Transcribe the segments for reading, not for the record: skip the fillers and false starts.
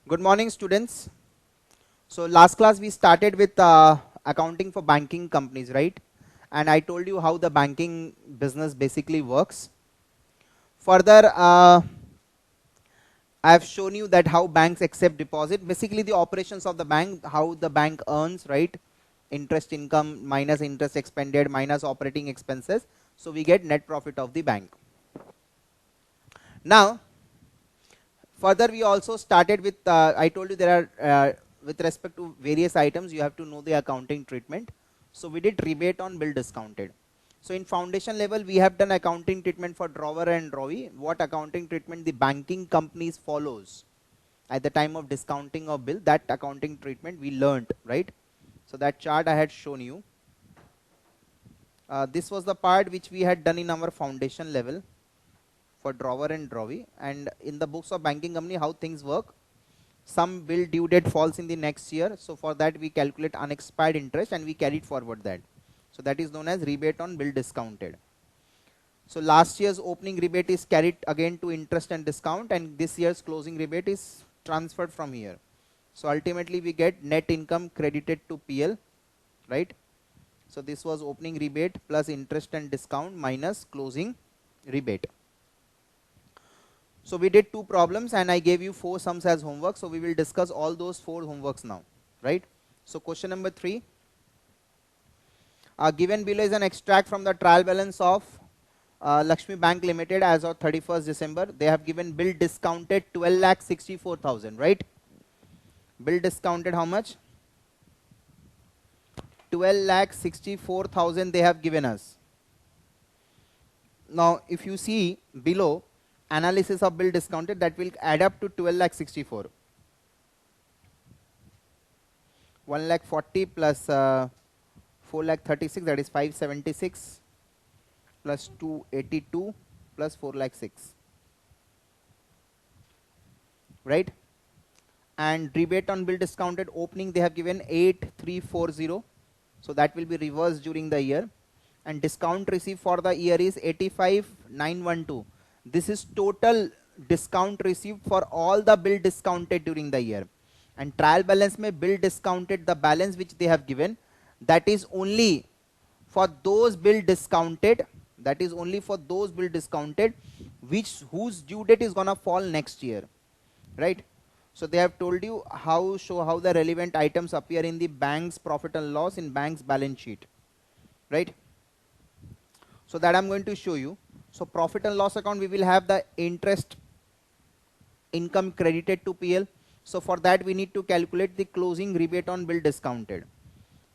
Good morning, students. So last class we started with accounting for banking companies, right? And I told you how the banking business basically works. Further, I have shown you that how banks accept deposit. Basically, the operations of the bank, how the bank earns, right? Interest income minus interest expended minus operating expenses. So we get net profit of the bank. Now, further, we also started with, I told you there are, with respect to various items, you have to know the accounting treatment. So we did rebate on bill discounted. So in foundation level, we have done accounting treatment for drawer and drawee. What accounting treatment the banking companies follows at the time of discounting of bill, that accounting treatment we learned, right? So that chart I had shown you. This was the part which we had done in our foundation level for drawer and drawee. And in the books of banking company, how things work. Some bill due date falls in the next year, so for that we calculate unexpired interest and we carry it forward that. So that is known as rebate on bill discounted. So last year's opening rebate is carried again to interest and discount, and this year's closing rebate is transferred from here. So ultimately we get net income credited to PL, right? So this was opening rebate plus interest and discount minus closing rebate. So we did two problems and I gave you 4 sums as homework. So we will discuss all those 4 homeworks now, right? So question number 3, given below is an extract from the trial balance of Lakshmi Bank Limited as of 31st December. They have given bill discounted 12,64,000, right? Bill discounted how much? 12,64,000 they have given us. Now if you see below analysis of bill discounted, that will add up to 12,64,000. 1,40,000 plus 4,36,000, that is 576, plus 282 plus 4,06,000, right? And rebate on bill discounted opening they have given 8,340, so that will be reversed during the year. And discount received for the year is 85,912. This is total discount received for all the bill discounted during the year. And trial balance mein bill discounted, the balance which they have given, that is only for those bill discounted, that is only for those bill discounted whose due date is gonna fall next year, right? So they have told you how the relevant items appear in the bank's profit and loss in bank's balance sheet, right? So that I'm going to show you. So profit and loss account, we will have the interest income credited to PL. So for that we need to calculate the closing rebate on bill discounted.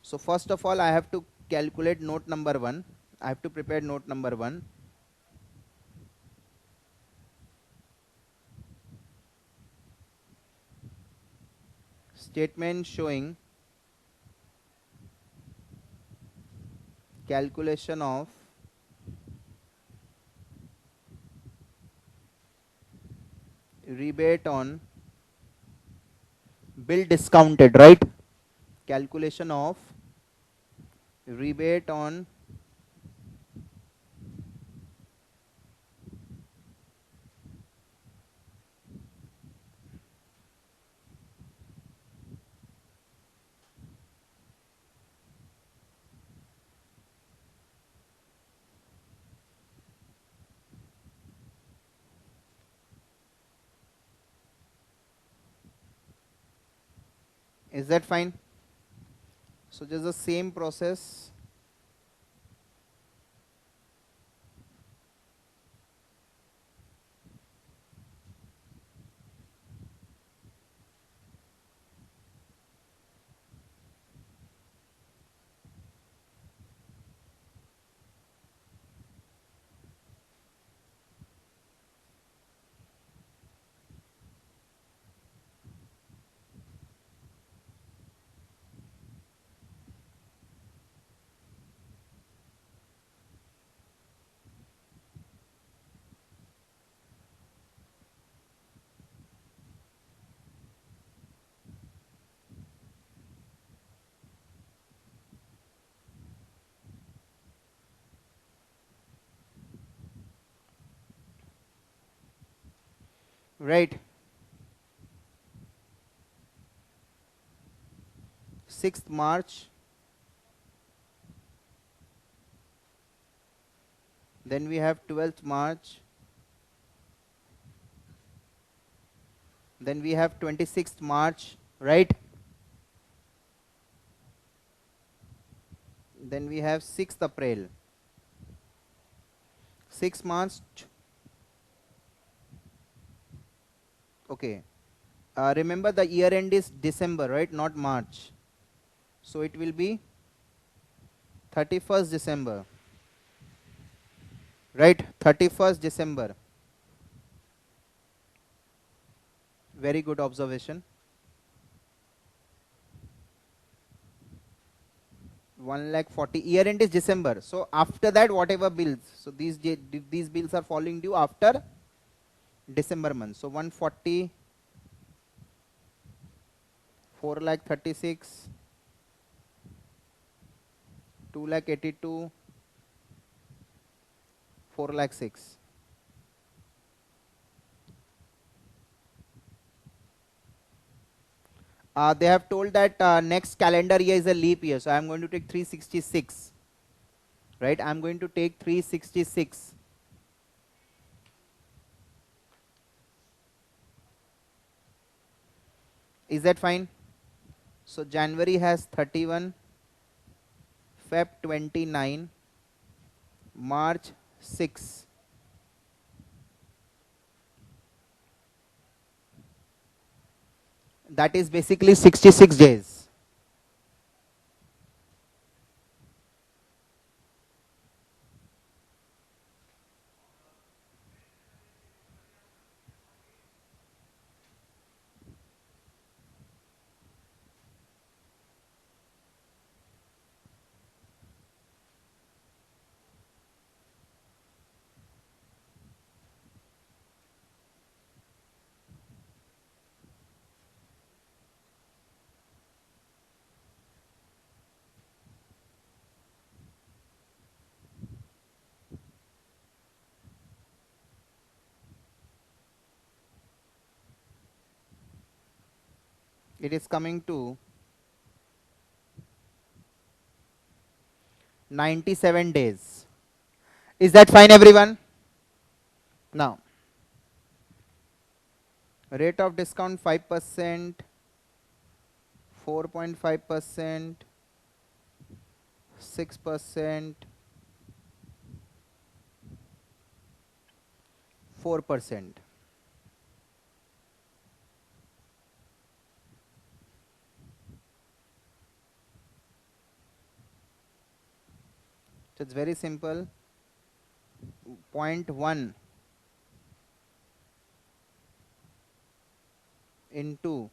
So first of all I have to calculate note number 1. I have to prepare note number 1. Statement showing calculation of rebate on bill discounted, right? Calculation of rebate on is that fine? So just the same process. Right. 6th March, then we have 12th March, then we have 26th March, right? Then we have 6th April, 6 March, okay. Remember the year end is December, right? Not March. So it will be 31st December, right? 31st December. Very good observation. 1,40,000. Year end is December. So after that, whatever bills. So these bills are falling due after December month. So 140, 4,36,000, 2,82,000, 4,06,000. They have told that next calendar year is a leap year. So I am going to take 366. Right? I am going to take 366. Is that fine? So January has 31, Feb 29, March 6. That is basically 66 days. It is coming to 97 days. Is that fine, everyone? Now, rate of discount 5%, 4.5%, 6%, 4%. So it's very simple. 0.1 into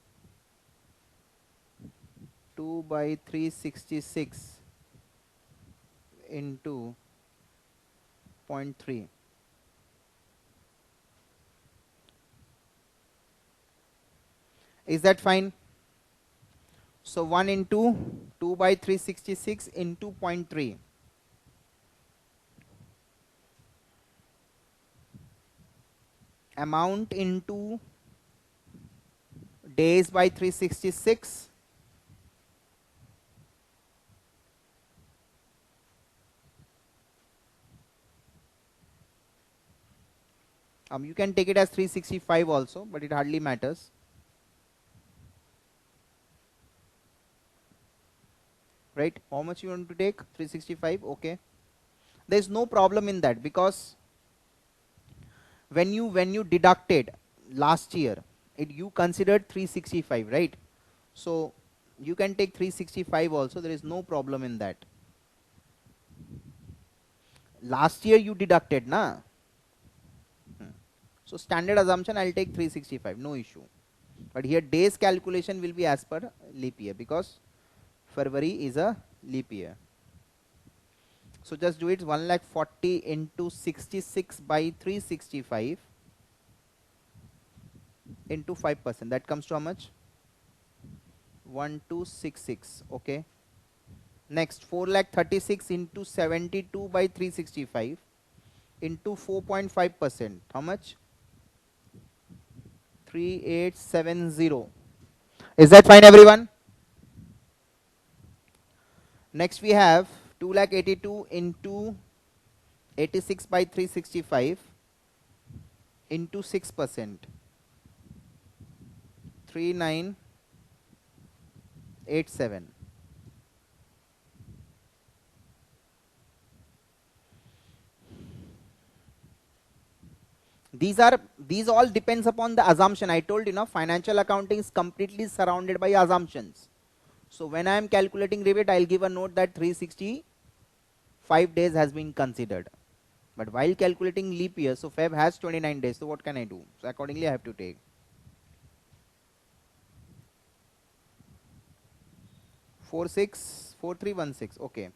2 by 366 into 0.3. Is that fine? So 1 into 2 by 366 into 0.3. Amount into days by 366. You can take it as 365 also, but it hardly matters. Right? How much you want to take? 365. Okay. There is no problem in that, because when you deducted last year, you considered 365, right? So you can take 365 also. There is no problem in that. Last year you deducted, na? So standard assumption, I'll take 365, no issue. But here days calculation will be as per leap year, because February is a leap year. So just do it. 1,40,000 into 66 by 365 into 5%. That comes to how much? 1266. Okay. Next, 4,36,000 into 72 by 365 into 4.5%. How much? 3,870. Is that fine, everyone? Next we have 282 into 86 by 365 into 6%, 3987. These all depends upon the assumption. I told you now, financial accounting is completely surrounded by assumptions. So when I am calculating rebate, I'll give a note that 365 days has been considered. But while calculating leap year, so Feb has 29 days. So what can I do? So accordingly, I have to take 464316. Okay.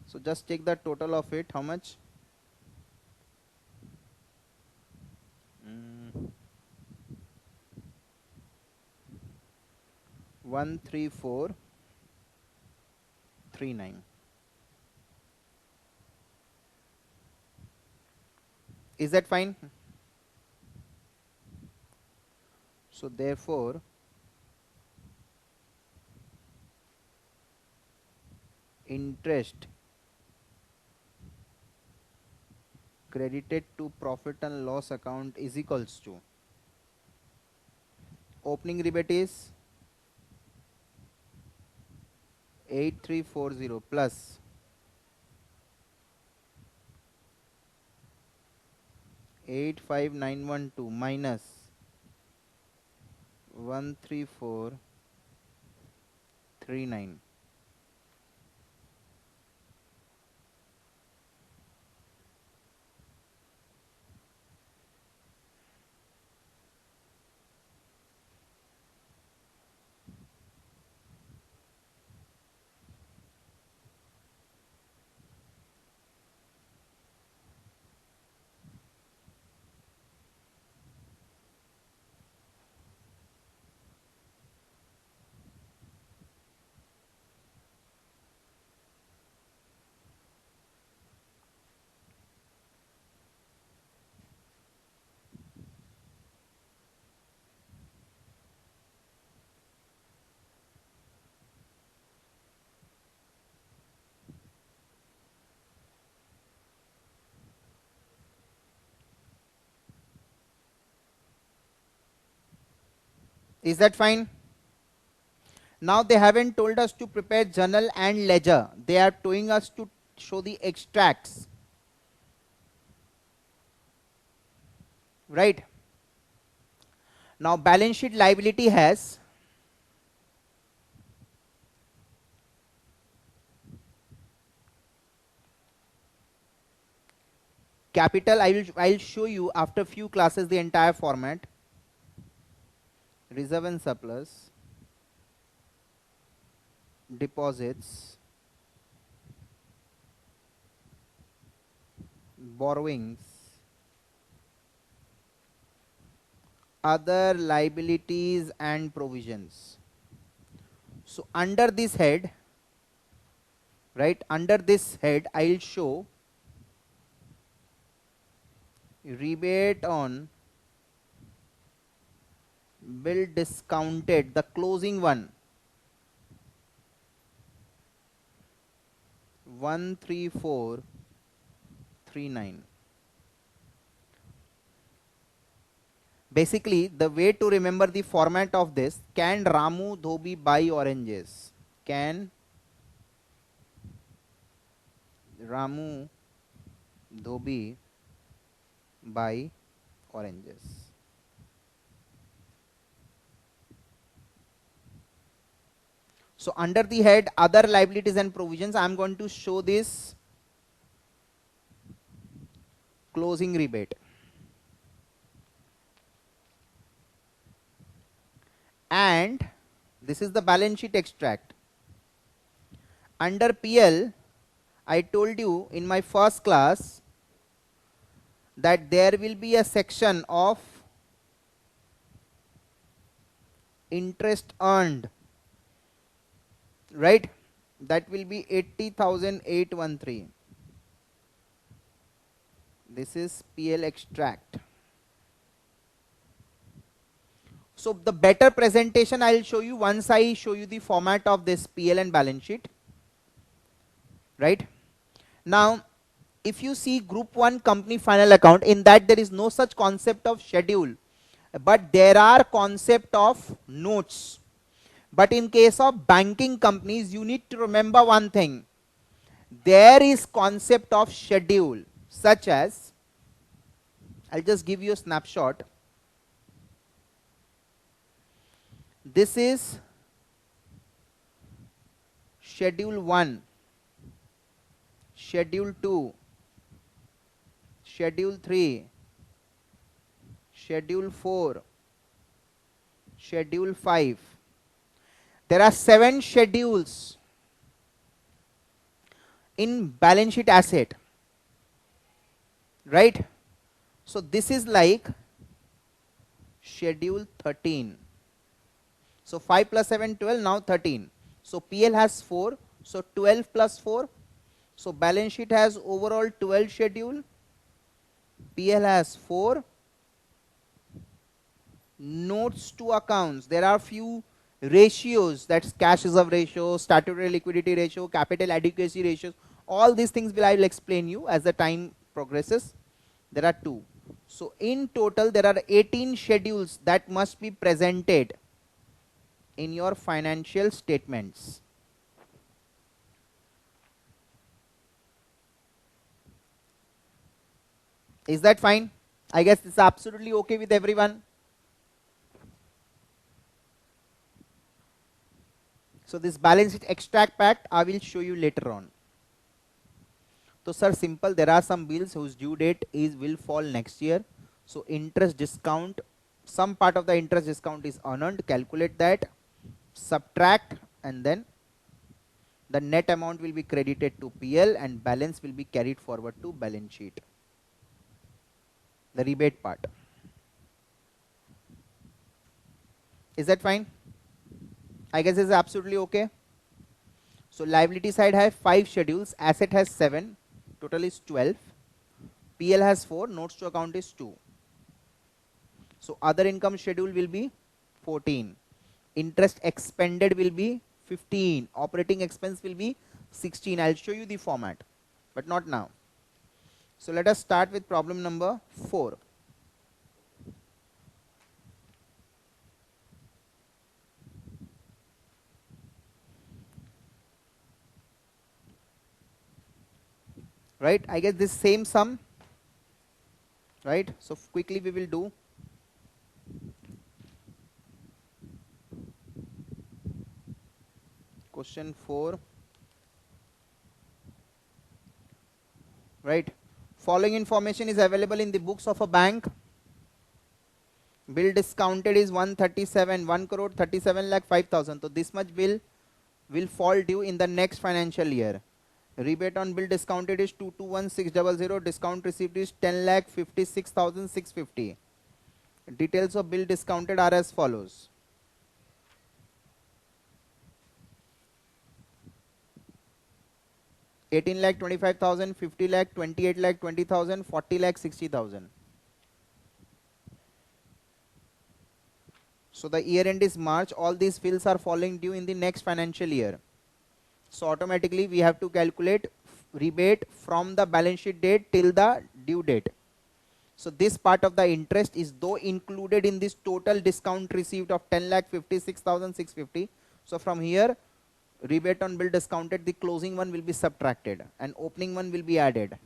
So just take the total of it. How much? 13439. Is that fine? So therefore, interest credited to profit and loss account is equals to opening rebate is 8340 plus 85912 minus 13439. Is that fine? Now they haven't told us to prepare journal and ledger. They are telling us to show the extracts. Right? Now balance sheet liability has capital. I'll show you after few classes the entire format. Reserve and surplus, deposits, borrowings, other liabilities and provisions. So under this head, right, under this head I'll show rebate on bill discounted, the closing one, 13439. Basically, the way to remember the format of this: can Ramu Dhobi buy oranges? Can Ramu Dhobi buy oranges? So under the head other liabilities and provisions, I am going to show this closing rebate. And this is the balance sheet extract. Under PL, I told you in my first class that there will be a section of interest earned, right? That will be 80,813. This is PL extract. So the better presentation I'll show you once I show you the format of this PL and balance sheet. right? Now, if you see group 1 company final account, in that there is no such concept of schedule, but there are concept of notes. But in case of banking companies, you need to remember one thing. There is concept of schedule, such as, I'll just give you a snapshot. This is schedule 1, schedule 2, schedule 3, schedule 4, schedule 5. There are 7 schedules in balance sheet asset, right? So this is like schedule 13. So 5 plus 7, 12, now 13. So PL has 4, so 12 plus 4. So balance sheet has overall 12 schedule, PL has 4. Notes to accounts, there are few ratios, that's cash reserve ratio, statutory liquidity ratio, capital adequacy ratios. All these things I will explain you as the time progresses. There are 2. So in total there are 18 schedules that must be presented in your financial statements. Is that fine? I guess it's absolutely okay with everyone. So this balance sheet extract pact I will show you later on. So sir, simple, there are some bills whose due date will fall next year. So interest discount, some part of the interest discount is unearned, calculate that, subtract, and then the net amount will be credited to PL and balance will be carried forward to balance sheet. The rebate part. Is that fine? I guess it's absolutely okay. So liability side has 5 schedules, asset has 7, total is 12. PL has 4, notes to account is 2. So other income schedule will be 14. Interest expended will be 15. Operating expense will be 16. I'll show you the format, but not now. So let us start with problem number 4. Right? I guess this same sum. Right? So quickly we will do. Question 4. Right? Following information is available in the books of a bank. Bill discounted is 137, 1 crore 37 lakh 5,000. So this much bill will fall due in the next financial year. Rebate on bill discounted is 221,600. Discount received is 10 lakh 56,650. Details of bill discounted are as follows. $18 lakh 25,000, 50 lakh, 28 lakh 20,000, 40 lakh 60,000. So the year end is March. All these bills are falling due in the next financial year. So automatically we have to calculate rebate from the balance sheet date till the due date. So this part of the interest is though included in this total discount received of 10 lakh 56,650. So from here, rebate on bill discounted, the closing one will be subtracted and opening one will be added.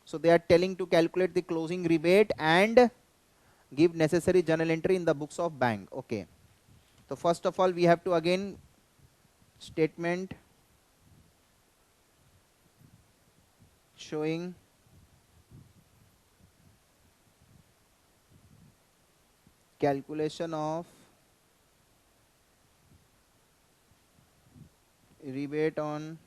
So they are telling to calculate the closing rebate and give necessary journal entry in the books of bank. Okay. So first of all, we have to again statement showing calculation of rebate on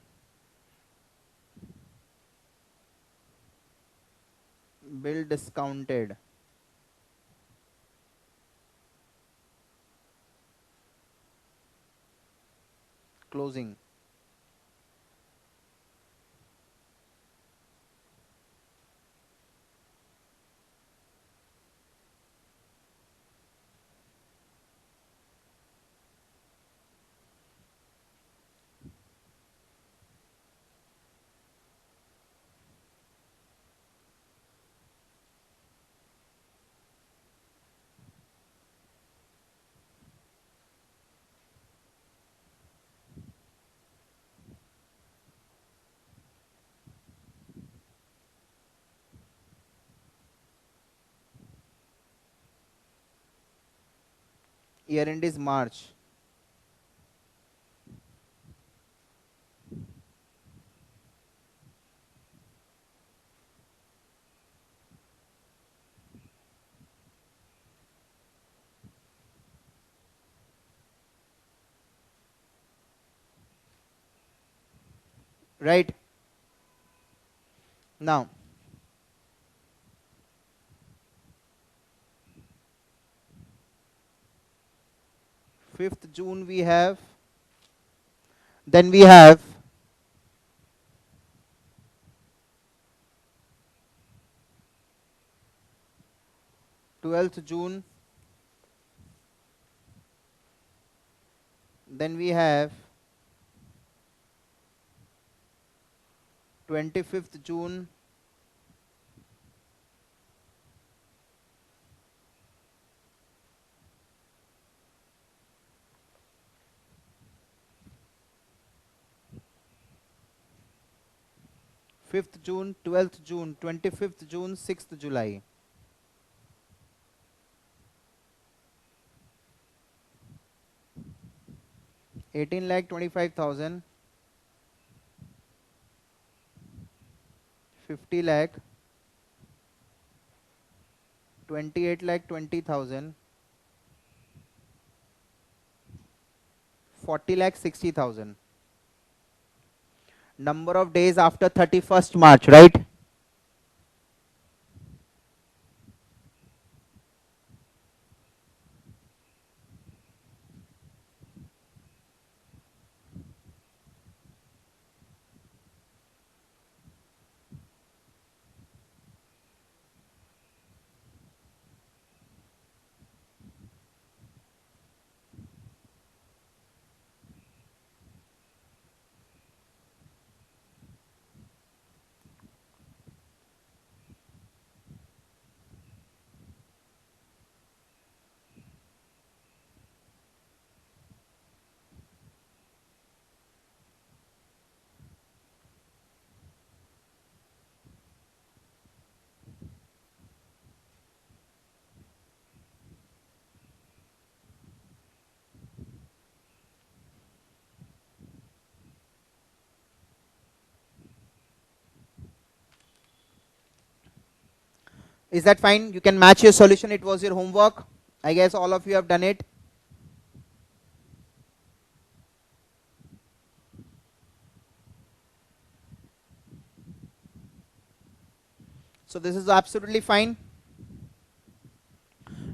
bill discounted. Closing. Year end is March. Right? Now, 5th June we have, then we have 12th June, then we have 25th June, fifth June, 12th June, 25th June, 6th July. 18,25,000, 50 lakh, 28,20,000, 40,60,000. Number of days after 31st March, right? Is that fine? You can match your solution. It was your homework. I guess all of you have done it. So this is absolutely fine.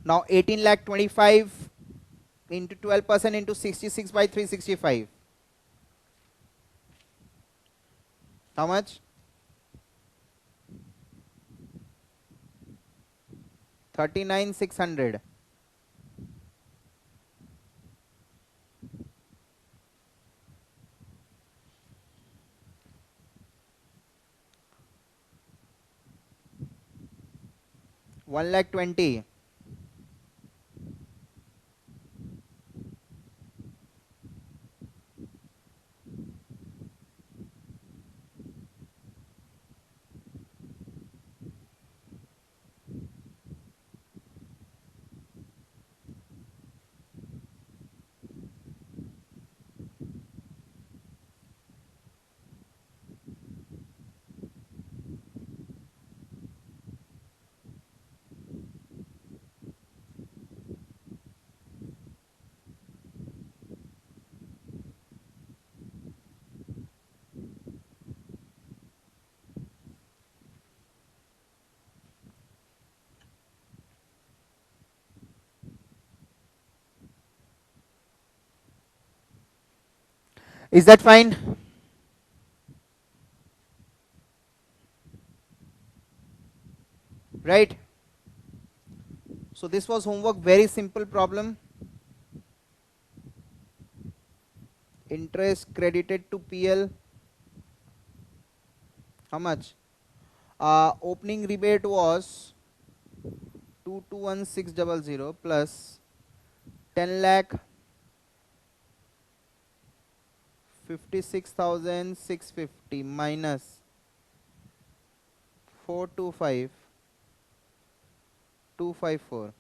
Now 18,25,000 into 12% into 66 by 365. How much? 39,600. One lakh 20. Is that fine? Right? So this was homework, very simple problem. Interest credited to PL. How much? Opening rebate was 221600 plus 10 lakh 56,650 minus 425,254.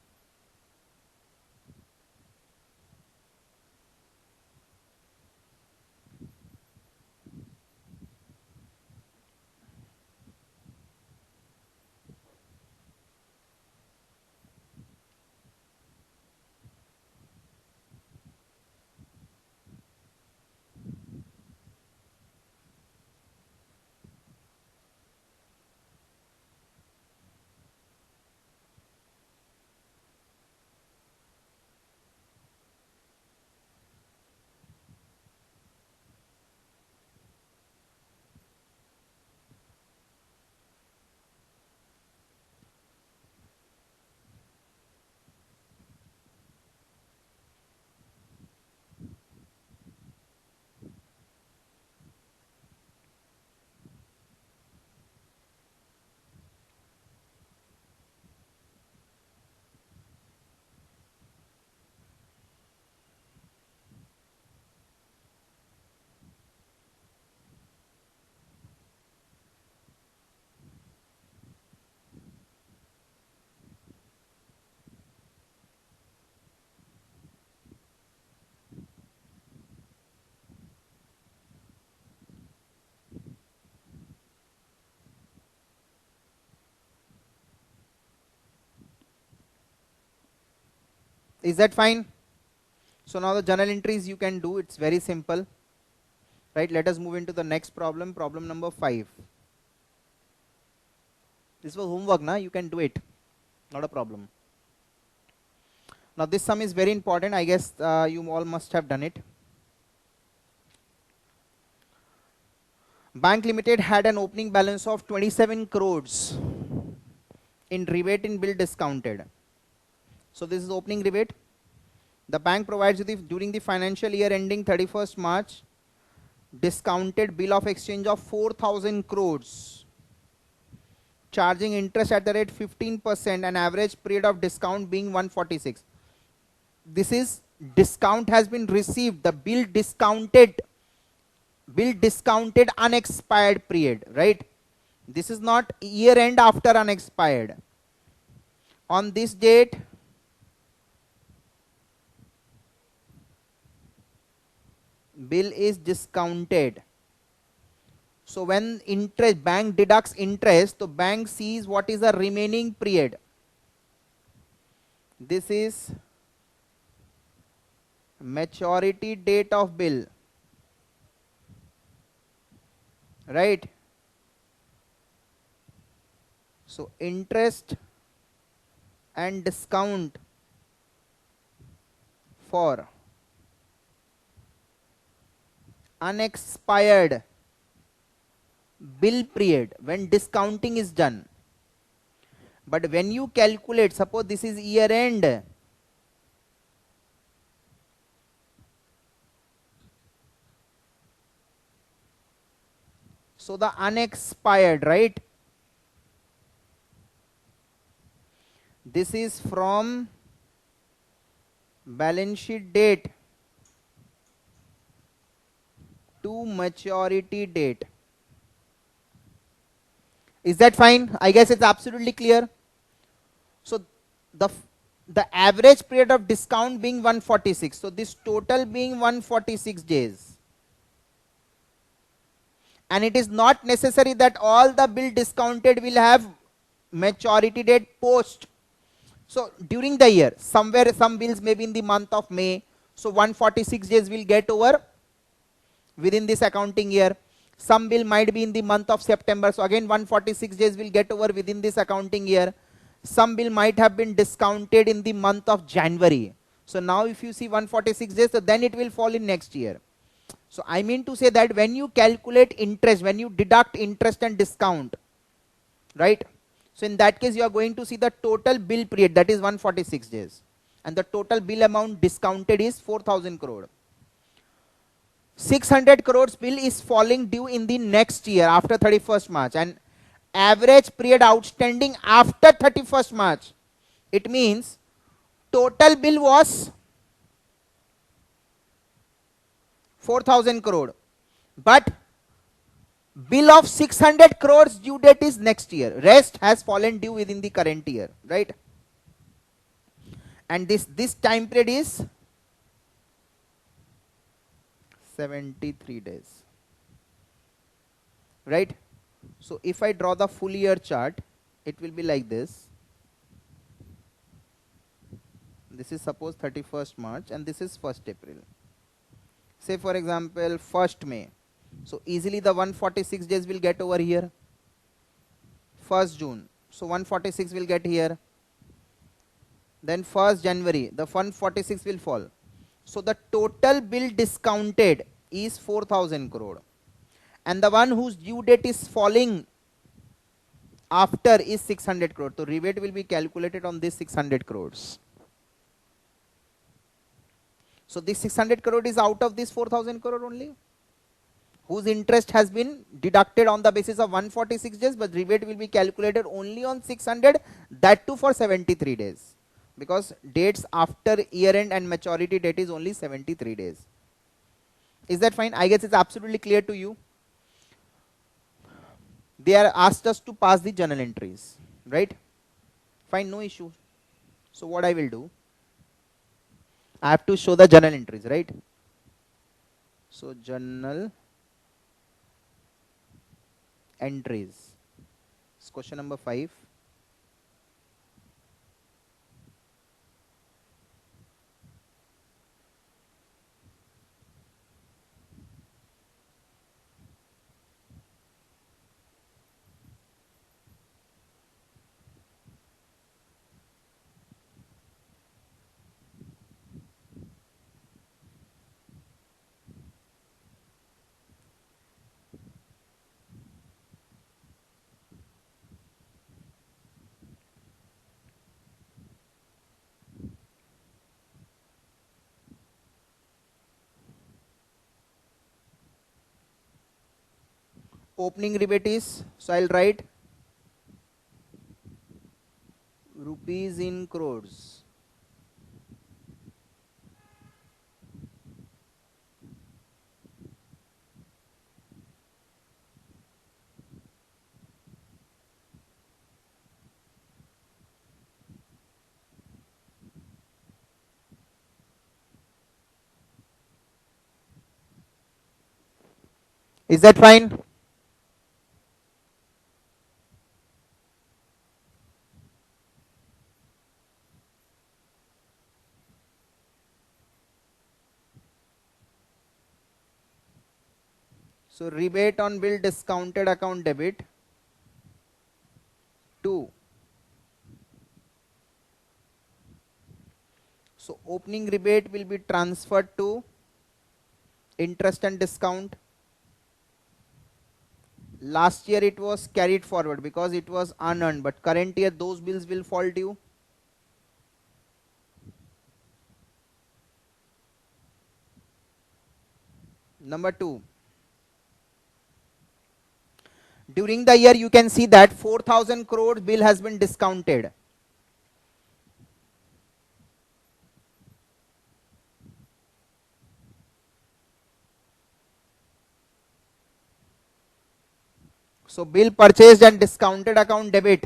Is that fine? So now the journal entries you can do, it's very simple. Right, let us move into the next problem, problem number 5. This was homework, na? You can do it, not a problem. Now this sum is very important, I guess you all must have done it. Bank Limited had an opening balance of 27 crores in rebate in bill discounted. So this is opening rebate. The bank provides during the financial year ending 31st March discounted bill of exchange of 4,000 crores, charging interest at the rate 15% and average period of discount being 146. This is discount has been received, the bill discounted unexpired period, right? This is not year end after unexpired. On this date, bill is discounted. So when bank deducts interest, the bank sees what is the remaining period. This is maturity date of bill, right? So interest and discount for unexpired bill period when discounting is done. But when you calculate, suppose this is year end, so the unexpired, right? This is from balance sheet date to maturity date. Is that fine? I guess it's absolutely clear. So the average period of discount being 146. So this total being 146 days. And it is not necessary that all the bill discounted will have maturity date post. So during the year, somewhere some bills may be in the month of May. So 146 days will get over within this accounting year. Some bill might be in the month of September. So again 146 days will get over within this accounting year. Some bill might have been discounted in the month of January. So now if you see 146 days, so then it will fall in next year. So I mean to say that when you calculate interest, when you deduct interest and discount, right? So in that case you are going to see the total bill period, that is 146 days. And the total bill amount discounted is 4,000 crore. 600 crores bill is falling due in the next year after 31st March, and average period outstanding after 31st March. It means total bill was 4,000 crore, but bill of 600 crores due date is next year. Rest has fallen due within the current year, right? And this time period is 73 days, right? So if I draw the full year chart, it will be like this. This is suppose 31st March and this is 1st April. Say for example 1st May. So easily the 146 days will get over here. 1st June. So 146 will get here. Then 1st January, the 146 will fall. So the total bill discounted is 4,000 crore. And the one whose due date is falling after is 600 crore. So rebate will be calculated on this 600 crores. So this 600 crore is out of this 4,000 crore only, whose interest has been deducted on the basis of 146 days, but rebate will be calculated only on 600, that too for 73 days. Because dates after year end and maturity date is only 73 days. Is that fine? I guess it's absolutely clear to you. They are asked us to pass the journal entries, right? Fine, no issue. So what I will do, I have to show the journal entries, right? So journal entries. It's question number 5. Opening rebate is, so I'll write rupees in crores. Is that fine? So rebate on bill discounted account debit 2. So opening rebate will be transferred to interest and discount. Last year it was carried forward because it was unearned, but current year those bills will fall due. Number 2, during the year you can see that 4,000 crore bill has been discounted. So bill purchased and discounted account debit.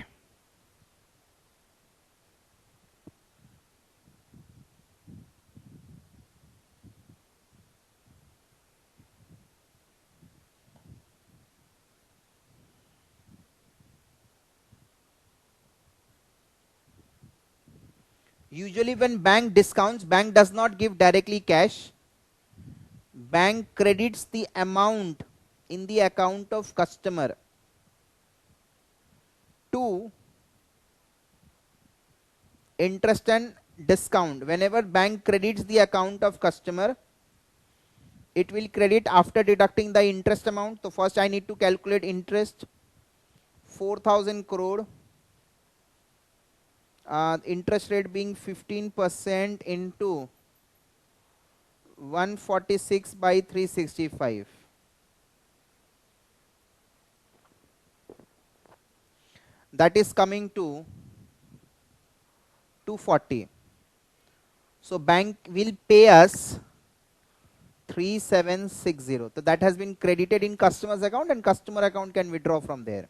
Usually when bank discounts, bank does not give directly cash. Bank credits the amount in the account of customer to interest and discount. Whenever bank credits the account of customer, it will credit after deducting the interest amount. So first I need to calculate interest. 4,000 crore, interest rate being 15% into 146 by 365. That is coming to 240. So bank will pay us 3760. So that has been credited in customer's account and customer account can withdraw from there.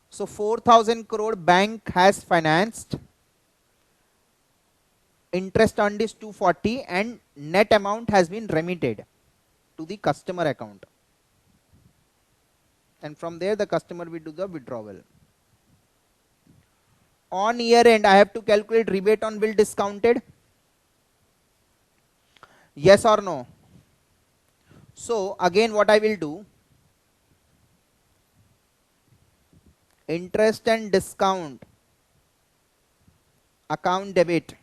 So 4,000 crore bank has financed. Interest earned is 240 and net amount has been remitted to the customer account. And from there the customer will do the withdrawal. On year end I have to calculate rebate on bill discounted. Yes or no? So again what I will do, interest and discount account debit.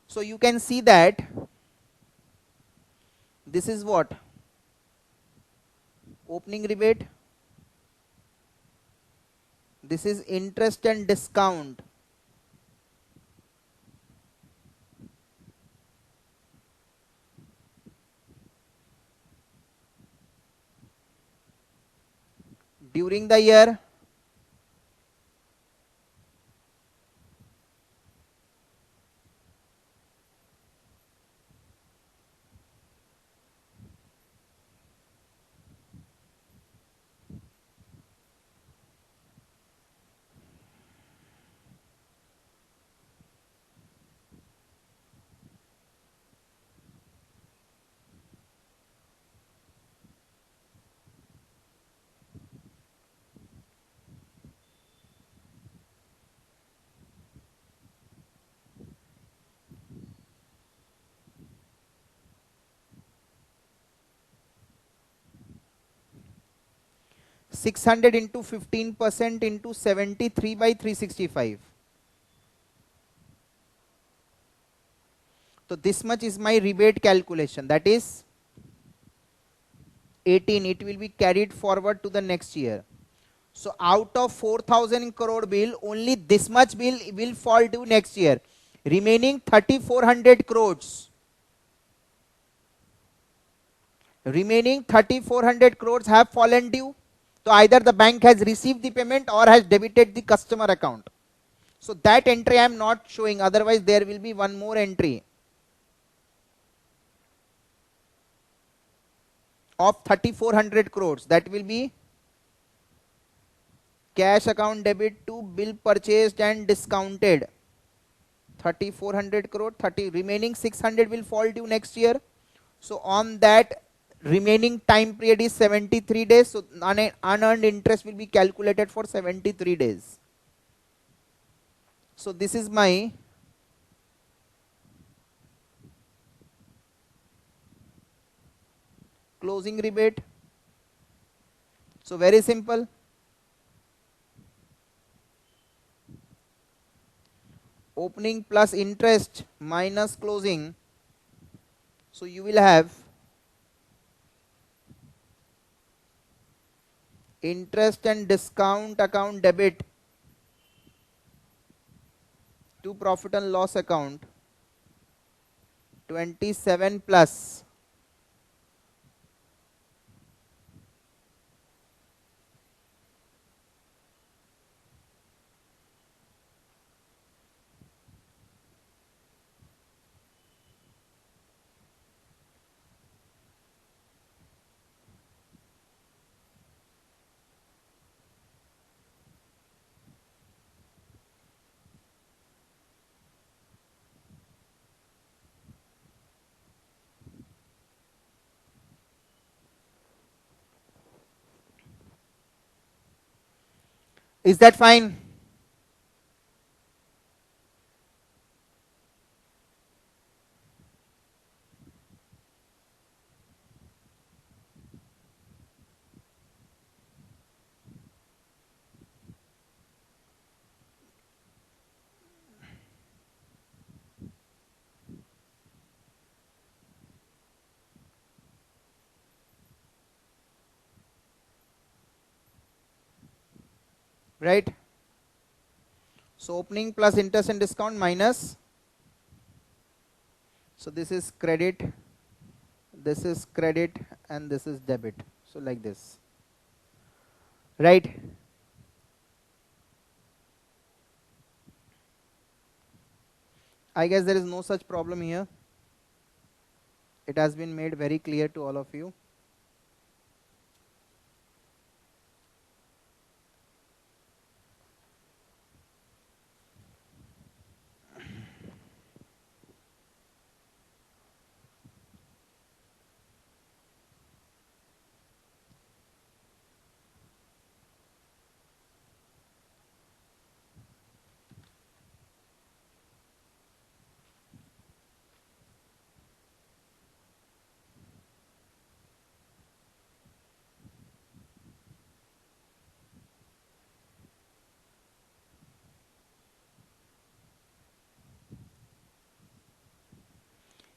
So you can see that this is what? Opening rebate. This is interest and discount. During the year, six hundred into 15% into 73 by 365. So this much is my rebate calculation, that is 18. It will be carried forward to the next year. So out of 4,000 crore bill, only this much bill will fall due next year. Remaining 3,400 crores remaining 3400 crores have fallen due. So either the bank has received the payment or has debited the customer account. So that entry I am not showing, otherwise there will be one more entry of 3400 crores. That will be cash account debit to bill purchased and discounted. 3400 crore, 30 remaining 600 will fall due next year. So on that remaining time period is 73 days. So unearned interest will be calculated for 73 days. So this is my closing rebate. So very simple. Opening plus interest minus closing. So you will have interest and discount account debit to profit and loss account 27 plus is that fine? Right? So opening plus interest and discount minus, so this is credit, this is credit, and this is debit. So like this, right? I guess there is no such problem here. It has been made very clear to all of you.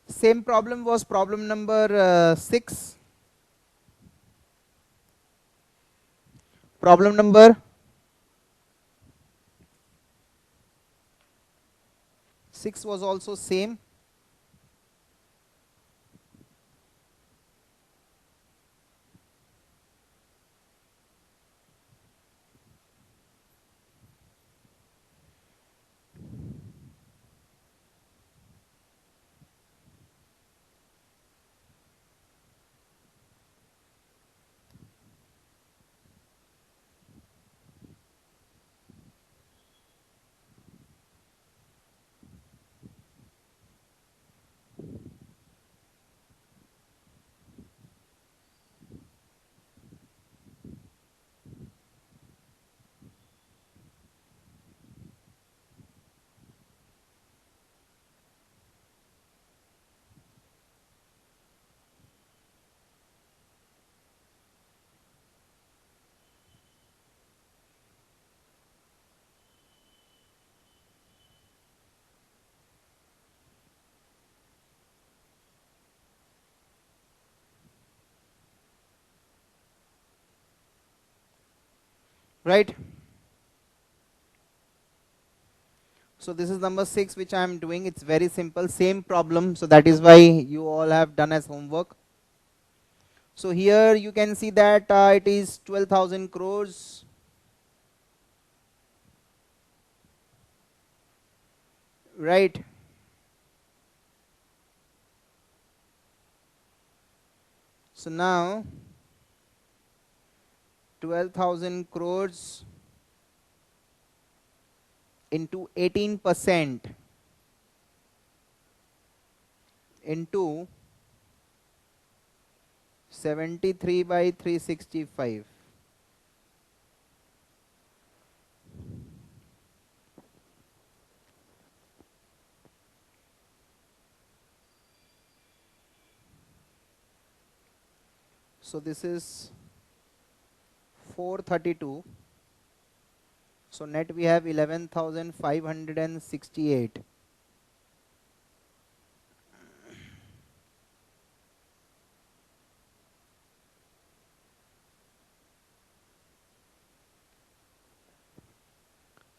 Same problem was problem number 6. Problem number 6 was also same. Right? So this is number 6 which I am doing. It's very simple, same problem. So that is why you all have done as homework. So here you can see that it is 12,000 crores. Right. So now 12,000 crores into 18% into 73 by 365. So this is 432. So net we have 11,568.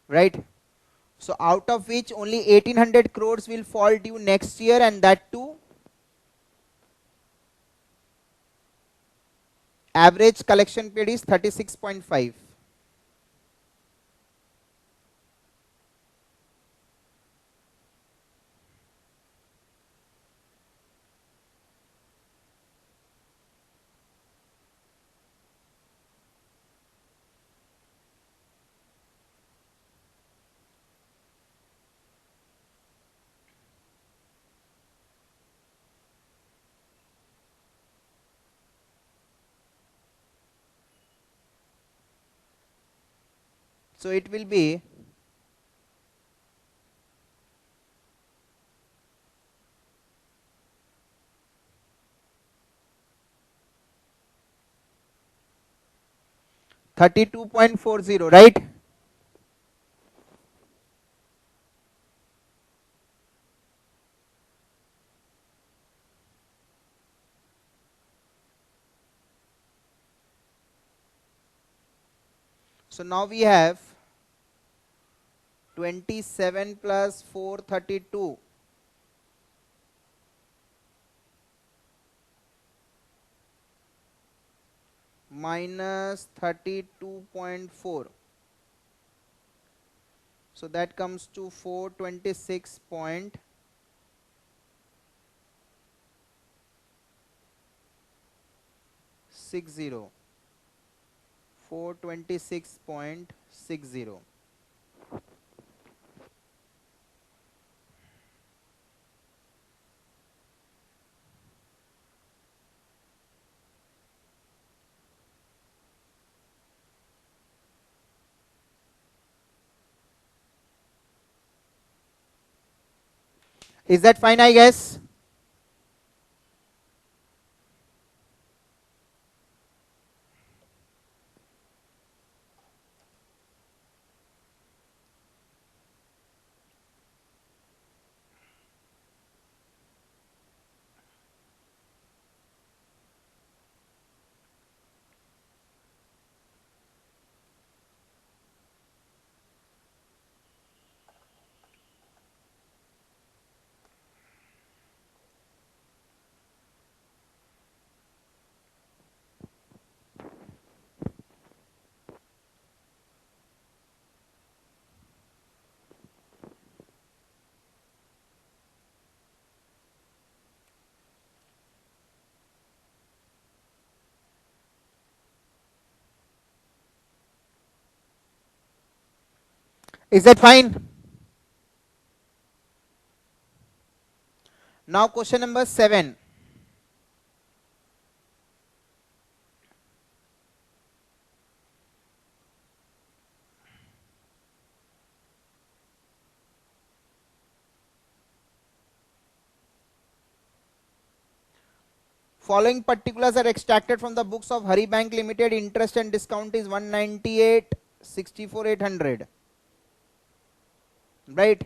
Right. So out of which only 1800 crores will fall due next year, and that too average collection period is 36.5. So it will be 32.40, right? So now we have 27 plus 432 minus 32.4. So that comes to 426.60. 426.60. Is that fine, I guess? Is that fine? Now question number 7. Following particulars are extracted from the books of Hari Bank Limited. Interest and discount is 198, 64, 800. Right?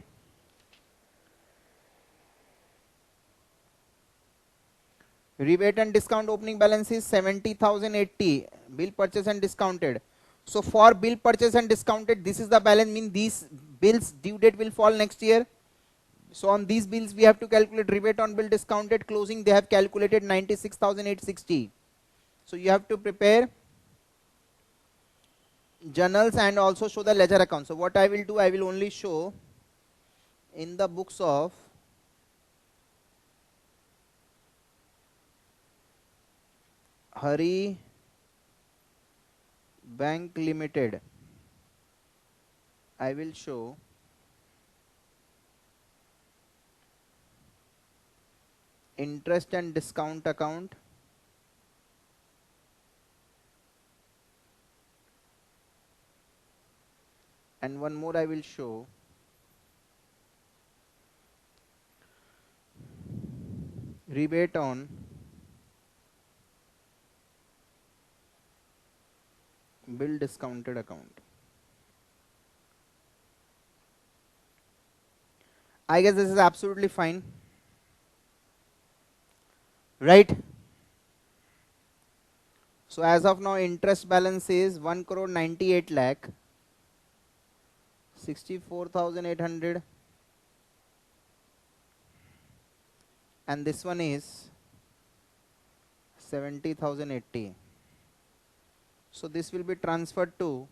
Rebate and discount opening balance is 70,080. Bill purchase and discounted. So for bill purchase and discounted, this is the balance, mean these bills due date will fall next year. So on these bills we have to calculate rebate on bill discounted closing. They have calculated 96,860. So you have to prepare journals and also show the ledger account. So what I will do, I will only show in the books of Hari Bank Limited. I will show interest and discount account, and one more I will show rebate on bill discounted account. I guess this is absolutely fine, right? So as of now, interest balance is 1 crore 98 lakh 64,800, and this one is 70,080. So this will be transferred to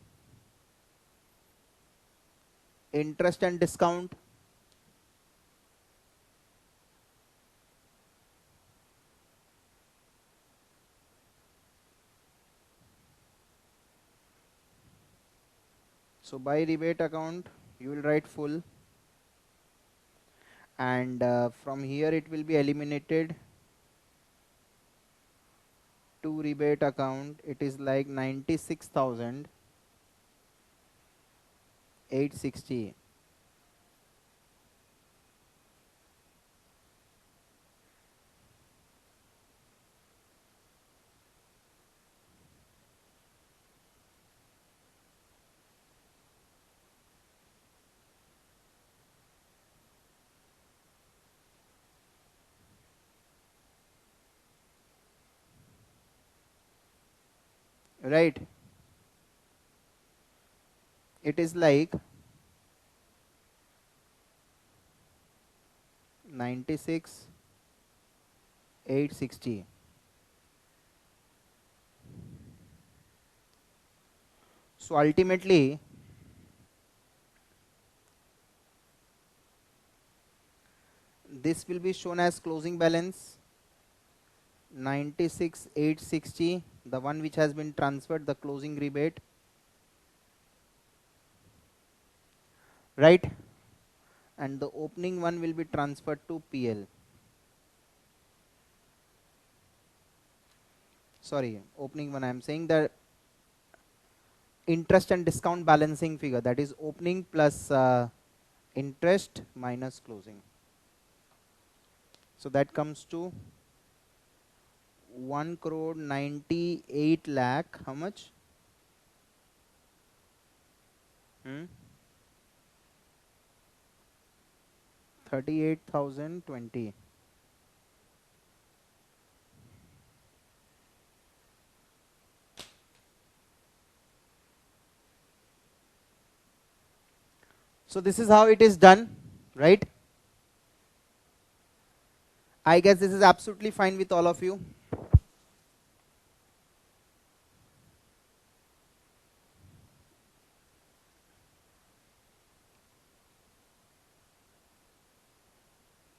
interest and discount. So by rebate account, you will write full, and from here it will be eliminated to rebate account. It is like 96,860. Right? It is like 96,860. So ultimately, this will be shown as closing balance 96,860, the one which has been transferred, the closing rebate, right? And the opening one will be transferred to PL. Sorry, opening one, I am saying the interest and discount balancing figure, that is opening plus interest minus closing. So that comes to 1 crore 98 lakh, how much? 38,020. So this is how it is done, right? I guess this is absolutely fine with all of you.